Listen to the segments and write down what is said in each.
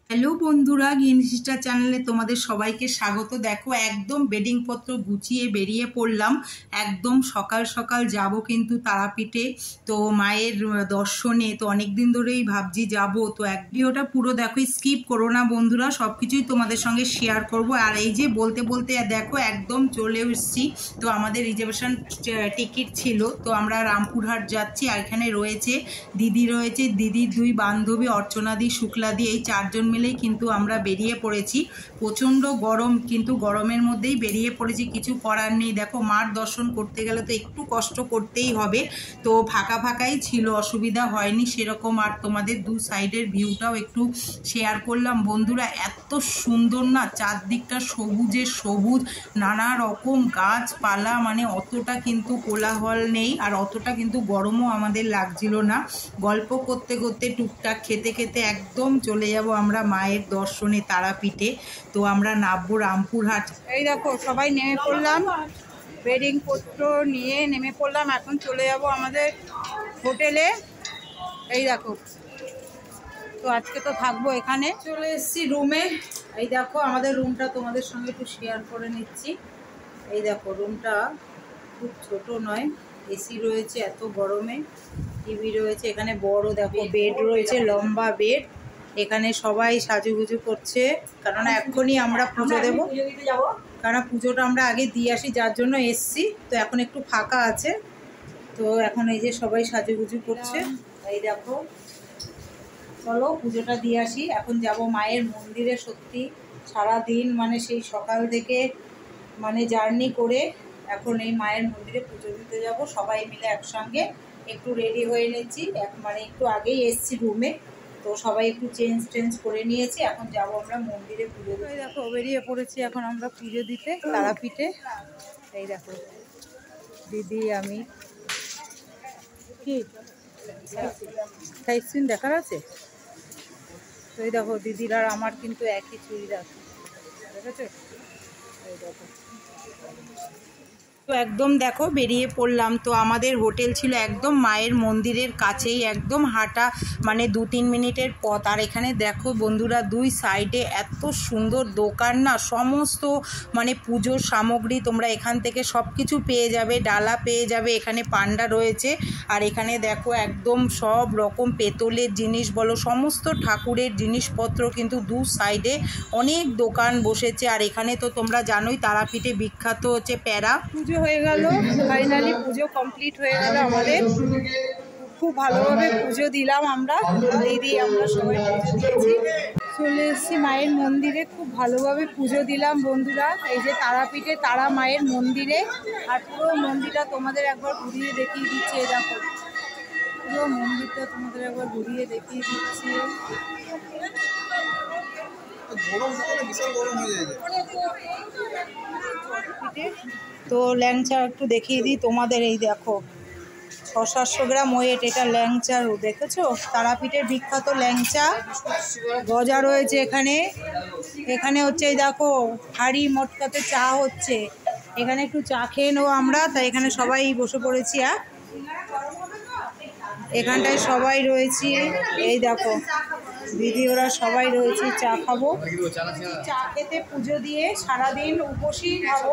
Hello বন্ধুরা, green sister চ্যানেলে তোমাদের সবাইকে স্বাগত। দেখো একদম বেডিং পত্র গুছিয়ে বেরিয়ে পড়লাম। একদম সকাল সকাল যাব কিন্তু তারাপীঠে, তো মায়ের দর্শনে। তো অনেক দিন ধরেই ভাবছি যাব। তো এক ভিডিওটা পুরো দেখো, স্কিপ করো না বন্ধুরা, সব কিছুই তোমাদের সঙ্গে শেয়ার করব। আর এই যে বলতে বলতে দেখো একদম চলে এসেছি। তো আমাদের রিজার্ভেশন টিকিট ছিল, তো আমরা রামপুরহাট যাচ্ছি। আর এখানে রয়েছে দিদি, রয়েছে দিদির দুই বান্ধবী অর্চনাদি শুক্লাদি, এই চারজন মিলেই কিন্তু আমরা বেরিয়ে পড়েছি। প্রচণ্ড গরম, কিন্তু গরমের মধ্যেই বেরিয়ে পড়েছি, কিছু করার নেই। দেখো মার দর্শন করতে গেলে তো একটু কষ্ট করতেই হবে। তো ফাঁকা ফাঁকাই ছিল, অসুবিধা হয়নি সেরকম। আর তোমাদের দু সাইডের ভিউটাও একটু শেয়ার করলাম বন্ধুরা। এত সুন্দর না, চারদিকটা সবুজে সবুজ, নানা রকম গাছপালা, মানে অতটা কিন্তু কোলাহল নেই, আর অতটা কিন্তু গরমও আমাদের লাগছিল না। গল্প করতে করতে টুকটাক খেতে খেতে একদম চলে যাব আমরা মায়ের দর্শনে তারাপীঠে। তো আমরা নামবো রামপুরহাট। এই দেখো সবাই নেমে পড়লাম, বেডিং পত্র নিয়ে নেমে পড়লাম। এখন চলে যাব আমাদের হোটেলে। এই দেখো, তো আজকে তো থাকবো এখানে। চলে এসেছি রুমে। এই দেখো আমাদের রুমটা তোমাদের সঙ্গে একটু শেয়ার করে নিচ্ছি। এই দেখো রুমটা খুব ছোট নয়, এসি রয়েছে এত গরমে, টিভি রয়েছে এখানে, বড় দেখো বেড রয়েছে, লম্বা বেড। এখানে সবাই সাজুগুজু করছে, কেননা এখনই আমরা পুজো দেবো, কারণ পুজোটা আমরা আগে দিয়ে আসি, যার জন্য এসছি। তো এখন একটু ফাঁকা আছে, তো এখন এই যে সবাই সাজুগুজু করছে। এই দেখো, চলো পুজোটা দিয়ে আসি। এখন যাব মায়ের মন্দিরে। সত্যি সারা দিন মানে সেই সকাল থেকে মানে জার্নি করে এখন এই মায়ের মন্দিরে পুজো দিতে যাব সবাই মিলে একসঙ্গে। একটু রেডি হয়ে নিচ্ছি, মানে একটু আগেই এসছি রুমে, তো সবাই একটু চেঞ্জ করে নিয়েছি। এখন যাব আমরা মন্দিরে পুজো দিতে। দেখো বেরিয়ে পড়েছি এখন আমরা পুজো দিতে তারাপীঠে। এই দেখো দিদি, আমি কি সাইড সিন দেখার আছে। তো এই দেখো দিদির আর আমার কিন্তু একই চুড়িদার, দেখেছো? এই দেখো, তো একদম দেখো বেরিয়ে পড়লাম। তো আমাদের হোটেল ছিল একদম মায়ের মন্দিরের কাছেই, একদম হাঁটা মানে 2-3 মিনিটের পথ। আর এখানে দেখো বন্ধুরা, দুই সাইডে এত সুন্দর দোকান না, সমস্ত মানে পুজোর সামগ্রী তোমরা এখান থেকে সব কিছু পেয়ে যাবে। ডালা পেয়ে যাবে, এখানে পান্ডা রয়েছে। আর এখানে দেখো একদম সব রকম পেতলের জিনিস বলো, সমস্ত ঠাকুরের জিনিসপত্র কিন্তু দু সাইডে অনেক দোকান বসেছে। আর এখানে তো তোমরা জানোই তারাপীঠে বিখ্যাত হচ্ছে প্যারা। পুজো হয়ে গেল, ফাইনালি পুজো কমপ্লিট হয়ে গেল আমাদের। খুব ভালোভাবে পুজো দিলাম আমরা, দিদি আমরা সবাই পুজো দিয়েছি। চলে এসেছি মায়ের মন্দিরে, খুব ভালোভাবে পুজো দিলাম বন্ধুরা। এই যে তারাপীঠে তারা মায়ের মন্দিরে। আর পুরো মন্দিরটা তোমাদের একবার ঘুরিয়ে দেখিয়ে দিচ্ছি। এই দেখো পুরো মন্দিরটা তোমাদের একবার ঘুরিয়ে দেখিয়ে দিচ্ছি। তো ল্যাংচা একটু দেখিয়ে দিই তোমাদের। এই দেখো 600-700 গ্রাম ওয়েট, এটা ল্যাংচা, দেখেছো? তারাপীঠের বিখ্যাত ল্যাংচা। গজা রয়েছে এখানে। এখানে হচ্ছে এই দেখো হাঁড়ি মটকাতে চা হচ্ছে, এখানে একটু চা খেয়ে নেবো আমরা, তাই এখানে সবাই বসে পড়েছি। এখানটায় সবাই রয়েছি। এই দেখো দিদি ওরা সবাই রয়েছে, চা খাবো। চা খেতে পুজো দিয়ে সারাদিন উপোসই খাবো,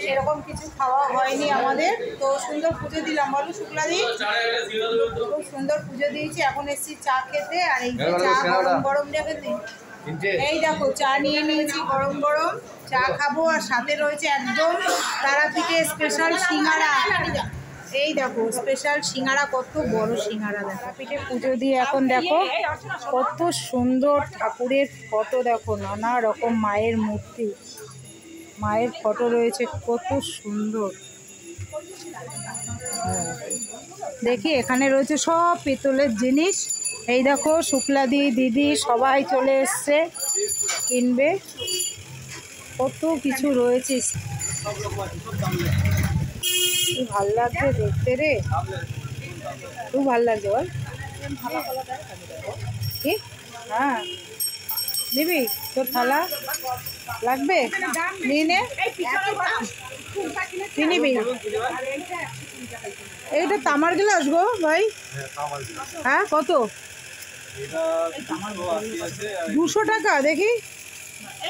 সেরকম কিছু খাওয়া হয়নি আমাদের। তো সুন্দর পুজো দিলাম বলো শুক্লাদি, খুব সুন্দর পুজো দিয়েছি। এখন এসেছি চা খেতে। আর এই যে চা গরম গরম দেখে দিই, এই দেখো চা নিয়ে নিয়েছি, গরম গরম চা খাবো। আর সাথে রয়েছে একদম তারাপীঠে স্পেশাল সিঙ্গারা। এই দেখো স্পেশাল সিঙ্গারা, কত বড় সিঙ্গারা। তারাপীঠে পুজো দিয়ে এখন দেখো কত সুন্দর ঠাকুরের ফটো, দেখো নানা রকম মায়ের মূর্তি, মায়ের ফটো রয়েছে, কত সুন্দর। দেখি এখানে রয়েছে সব পেতলের জিনিস। এই দেখো শুক্লাদি দিদি সবাই চলে এসছে কিনবে, কত কিছু রয়েছে। খুব ভাল লাগছে দেখতে রে, খুব ভাল লাগছে বল। কি হ্যাঁ নিবি, তোর থালা লাগবে নিয়ে নে, তুই নিবি। এইটা তামার গ্লাস গো ভাই, হ্যাঁ কত? 200 টাকা দেখি।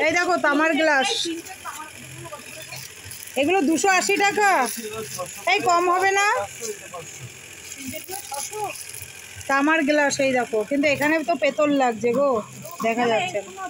এই দেখো তামার গ্লাস, এগুলো 280 টাকা। এই কম হবে না? তামার গ্লাস এই দেখো, কিন্তু এখানে তো পেতল লাগছে গো, দেখা যাচ্ছে না।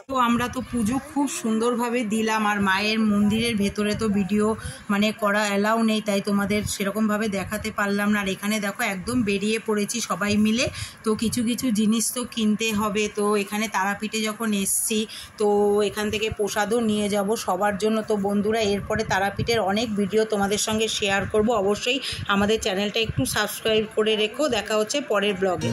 তো আমরা তো পুজো খুব সুন্দরভাবে দিলাম, আর মায়ের মন্দিরের ভেতরে তো ভিডিও মানে করা অ্যালাউ নেই, তাই তোমাদের সেরকমভাবে দেখাতে পারলাম না। আর এখানে দেখো একদম বেরিয়ে পড়েছি সবাই মিলে, তো কিছু কিছু জিনিস তো কিনতে হবে। তো এখানে তারাপীঠে যখন এসছি তো এখান থেকে প্রসাদও নিয়ে যাব সবার জন্য। তো বন্ধুরা এরপরে তারাপীঠের অনেক ভিডিও তোমাদের সঙ্গে শেয়ার করব, অবশ্যই আমাদের চ্যানেলটা একটু সাবস্ক্রাইব করে রেখো। দেখা হচ্ছে পরের ব্লগে।